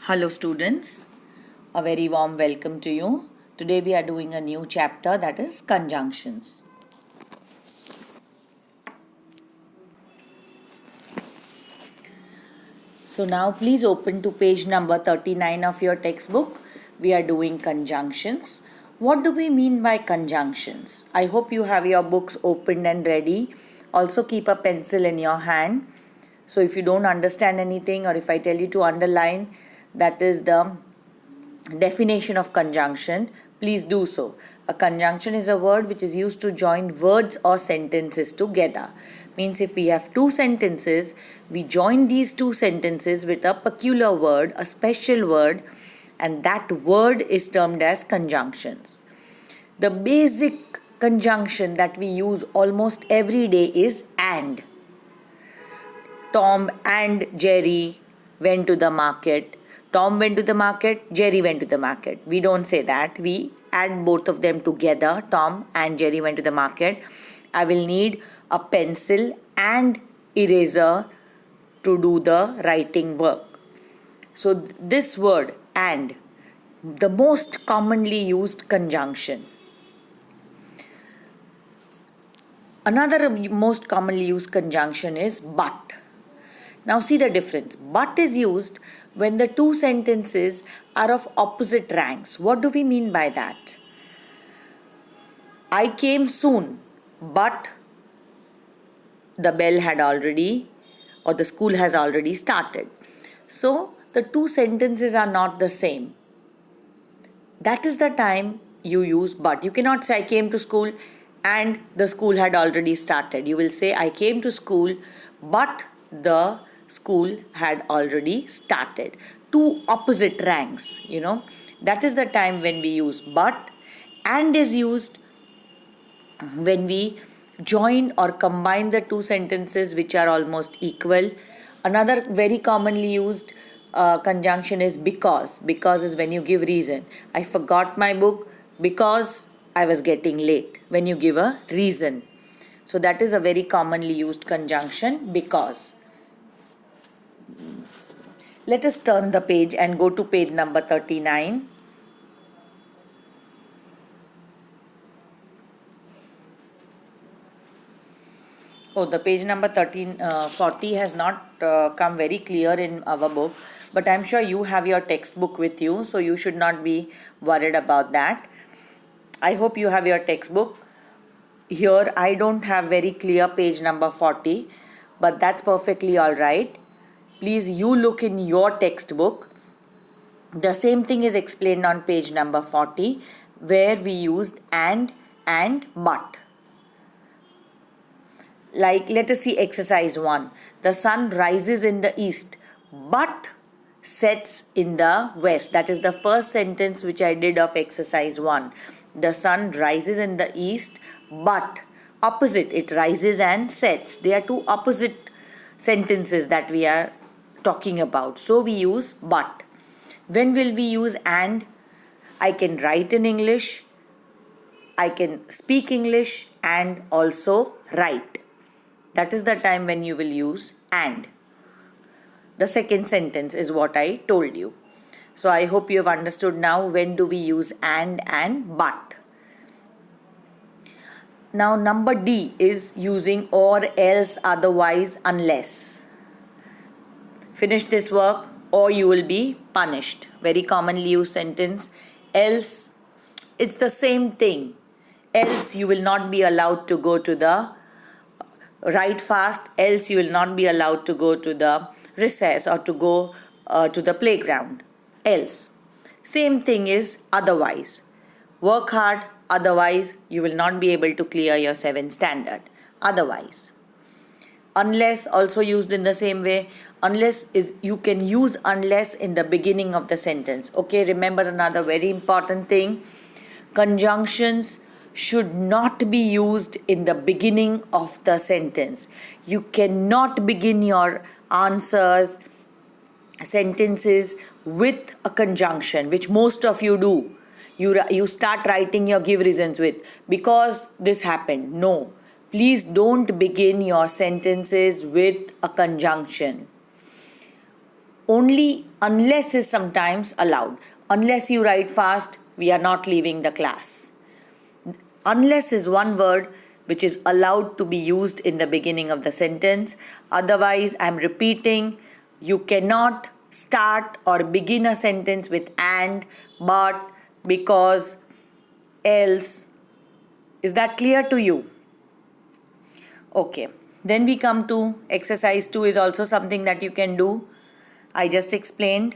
Hello students, a very warm welcome to you. Today we are doing a new chapter, that is conjunctions. So now please open to page number 39 of your textbook. We are doing conjunctions. What do we mean by conjunctions? I hope you have your books opened and ready. Also keep a pencil in your hand. So if you don't understand anything, or if I tell you to underline, that is the definition of conjunction, please do so. A conjunction is a word which is used to join words or sentences together. Means if we have two sentences, we join these two sentences with a peculiar word, a special word, and that word is termed as conjunctions. The basic conjunction that we use almost every day is and. Tom and Jerry went to the market. Tom went to the market, Jerry went to the market. We don't say that. We add both of them together. Tom and Jerry went to the market. I will need a pencil and eraser to do the writing work. So this word and, the most commonly used conjunction. Another most commonly used conjunction is but. Now see the difference. But is used when the two sentences are of opposite ranks. What do we mean by that? I came soon, but the bell had already, or the school has already started. So the two sentences are not the same. That is the time you use but. You cannot say I came to school and the school had already started. You will say I came to school but the school had already started. Two opposite ranks, That is the time when we use but. And is used when we join or combine the two sentences which are almost equal. Another very commonly used conjunction is because. Because is when you give reason. I forgot my book because I was getting late. When you give a reason. So that is a very commonly used conjunction, because. Let us turn the page and go to page number 39. Oh, the page number 40 has not come very clear in our book, but I'm sure you have your textbook with you, so you should not be worried about that. I hope you have your textbook. Here I don't have very clear page number 40, but that's perfectly alright. Please you look in your textbook. The same thing is explained on page number 40, where we used and but. Like, let us see exercise 1. The sun rises in the east but sets in the west. That is the first sentence which I did of exercise 1. The sun rises in the east but, opposite, it rises and sets. They are two opposite sentences that we are talking about. So we use but. When will we use and? I can write in English, I can speak English and also write. That is the time when you will use and. The second sentence is what I told you. So I hope you have understood now when do we use and but. Now number D is using or, else, otherwise, unless. Finish this work or you will be punished. Very commonly used sentence. Else, it's the same thing. Else you will not be allowed to go to the write fast, else you will not be allowed to go to the recess or to go to the playground. Else. Same thing is otherwise. Work hard, otherwise you will not be able to clear your 7th standard. Otherwise. Unless, also used in the same way. Unless is, you can use unless in the beginning of the sentence. Okay, remember another very important thing. Conjunctions should not be used in the beginning of the sentence. You cannot begin your answers, sentences with a conjunction, which most of you do. You start writing your give reasons with because this happened. No, please don't begin your sentences with a conjunction. Only unless is sometimes allowed. Unless you write fast, we are not leaving the class. Unless is one word which is allowed to be used in the beginning of the sentence. Otherwise, I'm repeating, you cannot start or begin a sentence with and, but, because, else. Is that clear to you? Okay. Then we come to exercise 2 is also something that you can do. I just explained.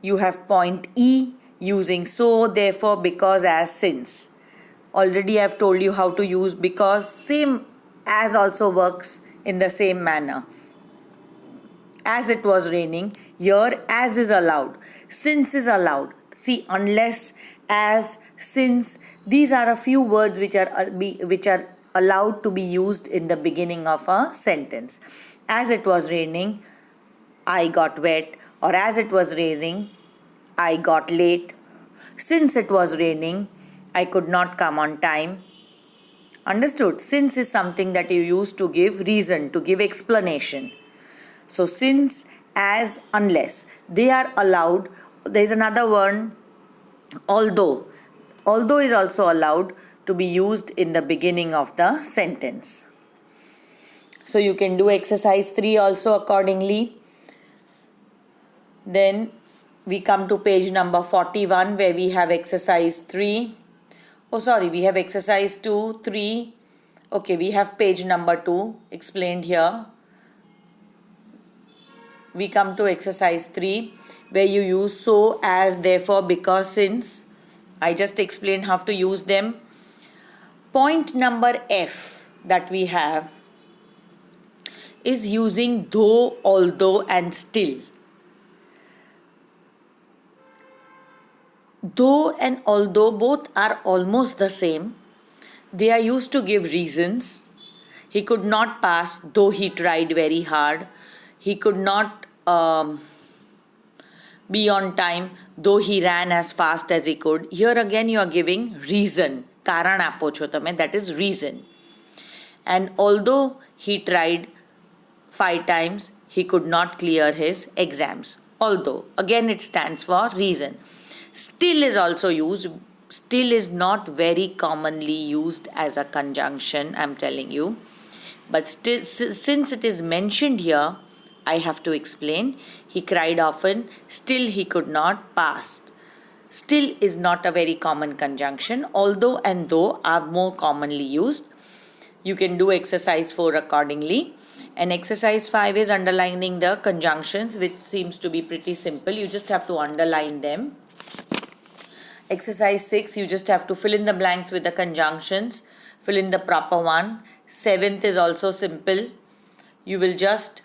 You have point E using so, therefore, because, as, since. Already I've told you how to use because. Same as also works in the same manner. As it was raining, here as is allowed. Since is allowed. See, unless, as, since, these are a few words which are allowed to be used in the beginning of a sentence. As it was raining, I got wet, or as it was raining, I got late. Since it was raining, I could not come on time. Understood? Since is something that you use to give reason, to give explanation. So since, as, unless, they are allowed. There is another one, although. Although is also allowed to be used in the beginning of the sentence. So you can do exercise 3 also accordingly. Then we come to page number 41 where we have exercise 3. We have exercise 2, 3. Okay, we have page number 2 explained here. We come to exercise 3 where you use so, as, therefore, because, since. I just explained how to use them. Point number F that we have is using though, although and still. Though and although both are almost the same. They are used to give reasons. He could not pass though he tried very hard. He could not be on time though he ran as fast as he could. Here again you are giving reason. Karan apo છો તમે, that is reason. And although he tried 5 times, he could not clear his exams. Although, again it stands for reason. Still is also used. Still is not very commonly used as a conjunction, I'm telling you. But still, since it is mentioned here, I have to explain. He cried often, still he could not pass. Still is not a very common conjunction. Although and though are more commonly used. You can do exercise 4 accordingly. And exercise 5 is underlining the conjunctions, which seems to be pretty simple. You just have to underline them. Exercise 6, you just have to fill in the blanks with the conjunctions. Fill in the proper one. 7th is also simple. You will just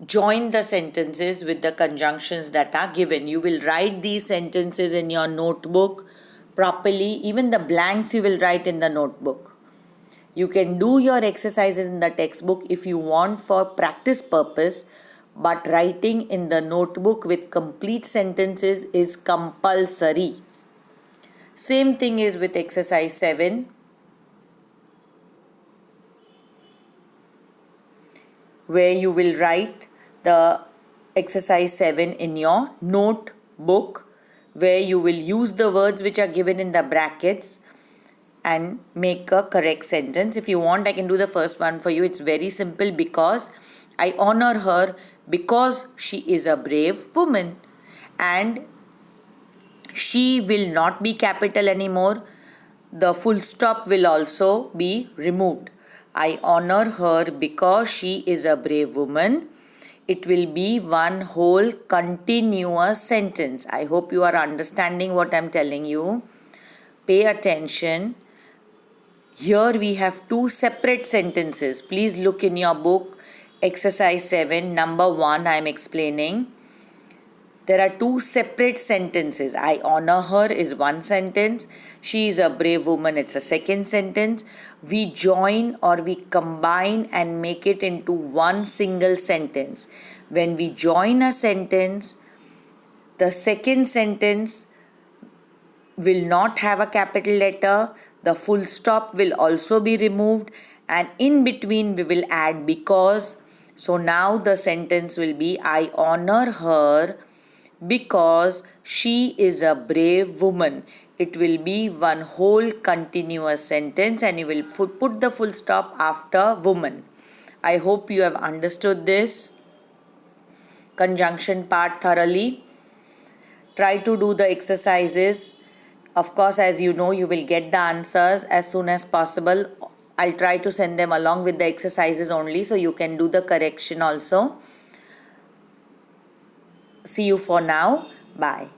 join the sentences with the conjunctions that are given. You will write these sentences in your notebook properly. Even the blanks you will write in the notebook. You can do your exercises in the textbook if you want for practice purpose, but writing in the notebook with complete sentences is compulsory. Same thing is with exercise 7. Where you will write the exercise 7 in your notebook, where you will use the words which are given in the brackets and make a correct sentence. If you want, I can do the first one for you. It's very simple. Because I honor her because she is a brave woman. And she will not be capital anymore. The full stop will also be removed. I honor her because she is a brave woman. It will be one whole continuous sentence. I hope you are understanding what I'm telling you. Pay attention. Here we have 2 separate sentences. Please look in your book. Exercise 7, number 1, I am explaining. There are 2 separate sentences. I honor her is one sentence. She is a brave woman, it's a second sentence. We join or we combine and make it into one single sentence. When we join a sentence, the second sentence will not have a capital letter. The full stop will also be removed. And in between we will add because So now the sentence will be, I honor her because she is a brave woman. It will be one whole continuous sentence and you will put the full stop after woman. I hope you have understood this conjunction part thoroughly. Try to do the exercises. Of course, as you know, you will get the answers as soon as possible. I'll try to send them along with the exercises only so you can do the correction also. See you for now. Bye.